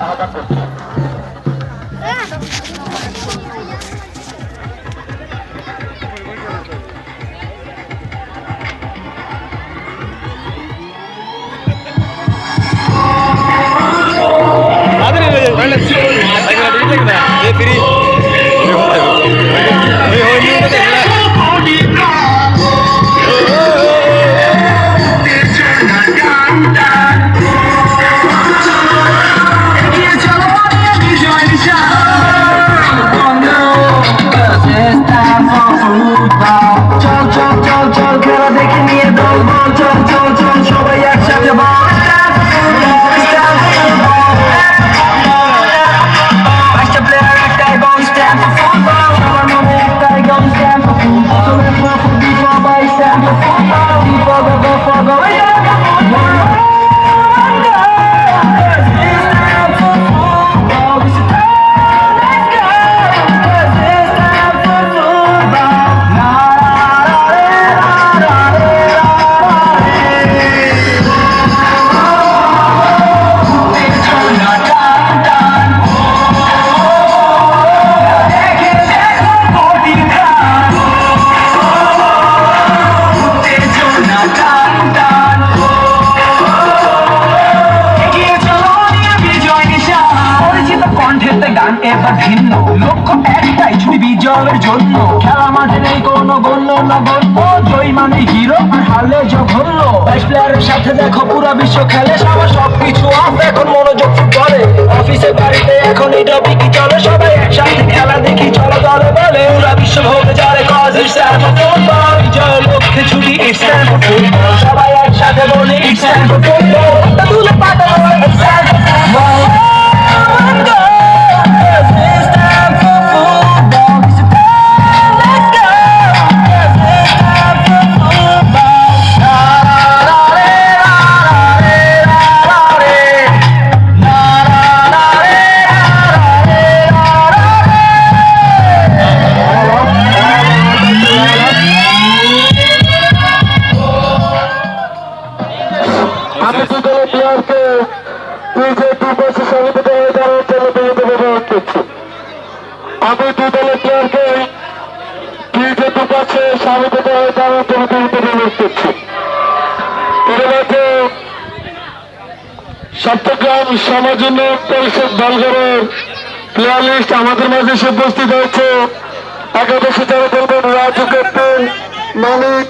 আহ্বান করছি। এবার ভিন্ন লক্ষ্য একটাই ছুটি বিজয়ের জন্য খেলা মাঠে নেই কোনো গণ্য নগণ্য জয়ী মানে হিরো আর হারলে জঘন্য 22 প্লেয়ারের সাথে দেখো পুরা বিশ্ব খেলে সবার সবকিছু আপ এখন মনোযোগ ফুটবলে অফিসে বাড়িতে এখন এই টপিকই চলে সবাই একসাথে খেলা দেখি চলো দলে বলে পুরা বিশ্ব ভোগে চলে cause it's time for football বিজয়ের লক্ষ্যে ছুটি ইটস টাইম ফর ফুটবল সবাই একসাথে বলি ইটস টাইম ফর ফুটবল তুলে পাঠানো ইটস টাইম ফর ফুটবল আমি দুদলের প্লেয়ারকে বিজেপি বসে সমিতিতে হয়ে যাওয়ার জন্য বিনীত অনুরোধ করছি। আমি দুদলের প্লেয়ারকে বিজেপি বসে সমিতিতে হয়ে যাওয়ার জন্য বিনীত অনুরোধ করছি। এর মাঝে চট্টগ্রাম সমাজ উন্নয়ন পরিষদ দলগড়ের প্লেয়ার লিস্ট আমাদের মাঝে এসে উপস্থিত হয়েছে। একাদশে যারা বলবেন রাজু ক্যাপ্টেন মানিক